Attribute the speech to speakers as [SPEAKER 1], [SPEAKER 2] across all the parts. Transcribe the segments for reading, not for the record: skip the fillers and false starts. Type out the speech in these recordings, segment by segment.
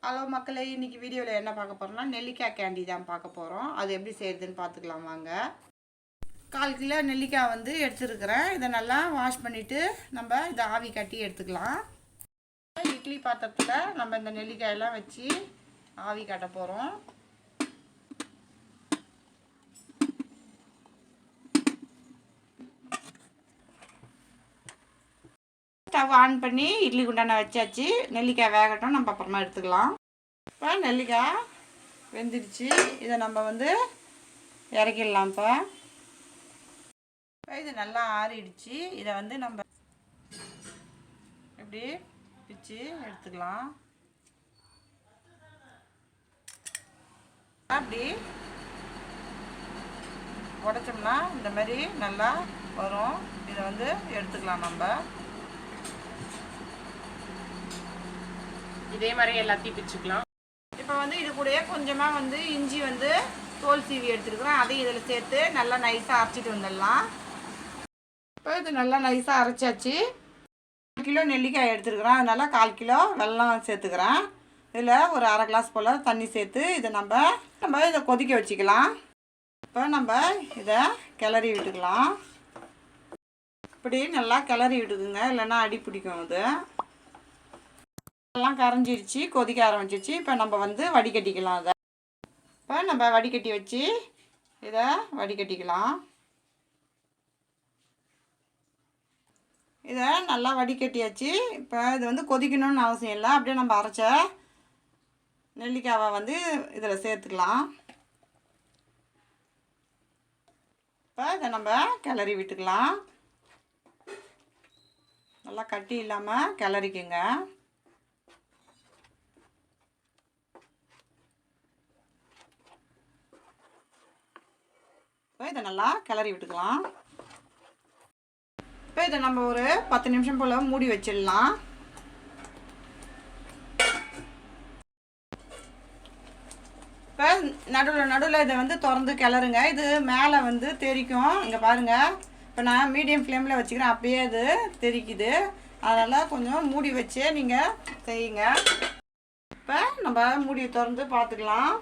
[SPEAKER 1] Hello மக்களே, இன்றைக்கி வீடியோவில் என்ன பார்க்க போகிறோம்னா நெல்லிக்காய் கேண்டி தான் பார்க்க போகிறோம். அது எப்படி செய்யுதுன்னு பார்த்துக்கலாம் வாங்க. 1/4 கிலோ நெல்லிக்காய் வந்து எடுத்துருக்கிறேன். இதை நல்லா வாஷ் பண்ணிவிட்டு நம்ம இதை ஆவி கட்டி எடுத்துக்கலாம். இட்லி பாத்திரத்தில் நம்ம இந்த நெல்லிக்காயெல்லாம் வச்சு ஆவி கட்ட போகிறோம். ஸ்டவ் ஆன் பண்ணி இட்லி குண்டான வச்சாச்சு. நெல்லிக்காய் வேகட்டும், நம்ம அப்புறமா எடுத்துக்கலாம். இப்போ நெல்லிக்காய் வெந்துடுச்சு. இதை நம்ம வந்து இறக்கிடலாம். இப்போ இது நல்லா ஆறிடுச்சு. இதை வந்து நம்ம இப்படி பிச்சு எடுத்துக்கலாம். அப்படி உடைச்சோம்னா இந்த மாதிரி நல்லா வரும். இதை வந்து எடுத்துக்கலாம். நம்ம
[SPEAKER 2] இதே மாதிரி எல்லாத்தையும் பிச்சுக்கலாம்.
[SPEAKER 1] இப்போ வந்து இது கூடயே கொஞ்சமாக வந்து இஞ்சி வந்து தோல் சீவி எடுத்துருக்குறோம். அதையும் இதில் சேர்த்து நல்லா நைஸாக அரைச்சிட்டு வந்துடலாம். இப்போ இது நல்லா நைஸாக அரைச்சாச்சு. 1 கிலோ நெல்லிக்காய் எடுத்துருக்குறோம். அதனால் 1/4 கிலோ வெல்லம் சேர்த்துக்கிறேன். இதில் ஒரு அரை கிளாஸ் போல் தண்ணி சேர்த்து இதை நம்ம இதை கொதிக்க வச்சுக்கலாம். இப்போ நம்ம இதை கிளறி விட்டுக்கலாம். இப்படி நல்லா கிளறி விட்டுக்குங்க, இல்லைன்னா அடி பிடிக்கும். இது எல்லாம் கரைஞ்சிருச்சு, கொதிக்க ஆரம்பிச்சிருச்சு. இப்போ நம்ம வந்து வடிகட்டிக்கலாம். அதை இப்போ நம்ம வடிகட்டி வச்சு இதை வடிகட்டிக்கலாம். இதை நல்லா வடிகட்டியாச்சு. இப்போ இது வந்து கொதிக்கணும்னு அவசியம் இல்லை. அப்படியே நம்ம அரைச்ச நெல்லிக்காவை வந்து இதில் சேர்த்துக்கலாம். இப்போ இதை நம்ம கிளறி விட்டுக்கலாம். நல்லா கட்டி இல்லாமல் கிளறிக்குங்க. இப்போ இதை நல்லா கிளறி விட்டுக்கலாம். இப்போ இதை நம்ம ஒரு 10 நிமிஷம் போல் மூடி வச்சிடலாம். இப்போ நடுவில் இதை வந்து திறந்து கிளறுங்க. இது மேலே வந்து தெரிக்கும். இங்கே பாருங்கள், இப்போ நான் மீடியம் ஃப்ளேமில் வச்சுக்கிறேன். அப்படியே அது தெரிக்குது. அதனால் கொஞ்சம் மூடி வச்சே நீங்கள் செய்யுங்க. இப்போ நம்ம மூடியை திறந்து பார்த்துக்கலாம்.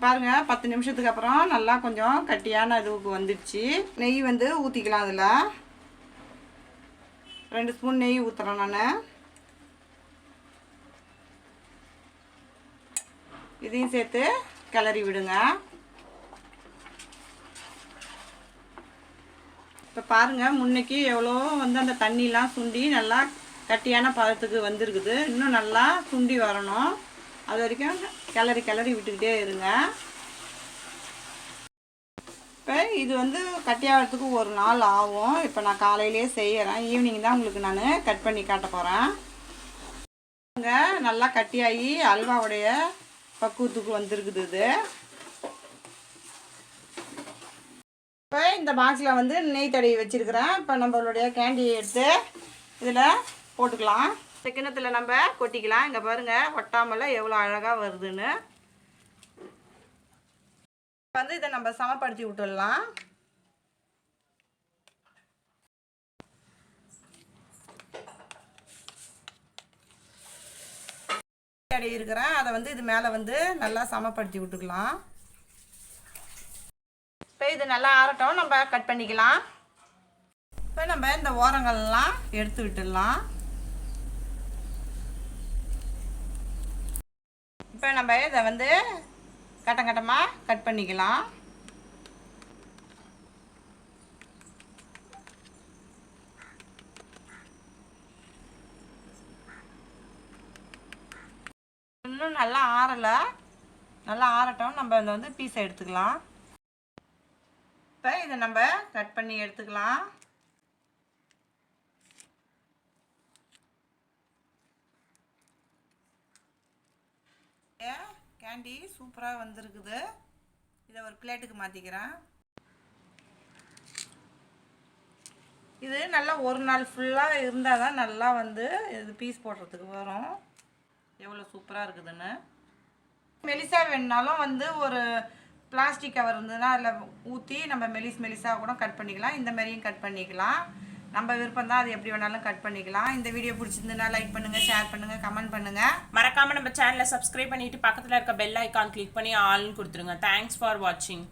[SPEAKER 1] பாருங்கள், 10 நிமிஷத்துக்கு அப்புறம் நல்லா கொஞ்சம் கட்டியான இதுவுக்கு வந்துடுச்சு. நெய் வந்து ஊற்றிக்கலாம். அதில் 2 ஸ்பூன் நெய் ஊற்றுறேன் நான். இதையும் சேர்த்து கிளறி விடுங்க. இப்போ பாருங்கள், முன்னைக்கு எவ்வளோ வந்து அந்த தண்ணிலாம் சுண்டி நல்லா கட்டியான பதத்துக்கு வந்திருக்குது. இன்னும் நல்லா சுண்டி வரணும். அது வரைக்கும் கிளறி விட்டுக்கிட்டே இருங்க. இப்போ இது வந்து கட்டியாகிறதுக்கு ஒரு நாள் ஆகும். இப்போ நான் காலையிலே செய்கிறேன். ஈவினிங் தான் உங்களுக்கு நான் கட் பண்ணி காட்ட போகிறேன். நல்லா கட்டியாகி அல்வாவுடைய பக்குவத்துக்கு வந்திருக்குது. இது இப்போ இந்த பாக்ஸில் வந்து நெய் தடவி வச்சுருக்கிறேன். இப்போ நம்மளுடைய கேண்டியை எடுத்து இதில் போட்டுக்கலாம். இந்த கிண்ணத்தில் நம்ம கொட்டிக்கலாம். இங்கே பாருங்கள், ஒட்டாமல் எவ்வளோ அழகாக வருதுன்னு. வந்து இதை நம்ம சமப்படுத்தி விட்டுடலாம். இருக்கிறேன், அதை வந்து இது மேலே வந்து நல்லா சமப்படுத்தி விட்டுக்கலாம். இப்போ இது நல்லா ஆறட்டும், நம்ம கட் பண்ணிக்கலாம். இப்போ நம்ம இந்த ஓரங்கள்லாம் எடுத்து விட்டுடலாம். இப்போ நம்ம இதை வந்து கட்டமாக கட் பண்ணிக்கலாம். இன்னும் நல்லா ஆறலை, நல்லா ஆறட்டும். நம்ம இதை வந்து பீஸை எடுத்துக்கலாம். இப்போ இதை நம்ம கட் பண்ணி எடுத்துக்கலாம். கேண்டி சூப்பராக வந்திருக்குது. இதை ஒரு பிளேட்டுக்கு மாற்றிக்கிறேன். இது நல்லா ஒரு நாள் ஃபுல்லாக இருந்தால் தான் நல்லா வந்து இது பீஸ் போடுறதுக்கு வரும். எவ்வளோ சூப்பராக இருக்குதுன்னு. மெலிசா வேணுனாலும் வந்து ஒரு பிளாஸ்டிக் கவர் இருந்ததுன்னா அதில் ஊற்றி நம்ம மெலிசாக கூட கட் பண்ணிக்கலாம். இந்த மாதிரியும் கட் பண்ணிக்கலாம். நம்ம விருப்பம் தான், அது எப்படி வேணாலும் கட் பண்ணிக்கலாம். இந்த வீடியோ பிடிச்சிருந்ததுன்னா லைக் பண்ணுங்கள், ஷேர் பண்ணுங்கள், கமெண்ட் பண்ணுங்கள்.
[SPEAKER 2] மறக்காமல் நம்ம சேனலை சப்ஸ்கிரைப் பண்ணிவிட்டு பக்கத்தில் இருக்க பெல் ஐக்கான் கிளிக் பண்ணி ஆல்னு கொடுத்துருங்க. தேங்க்ஸ் ஃபார் வாட்சிங்.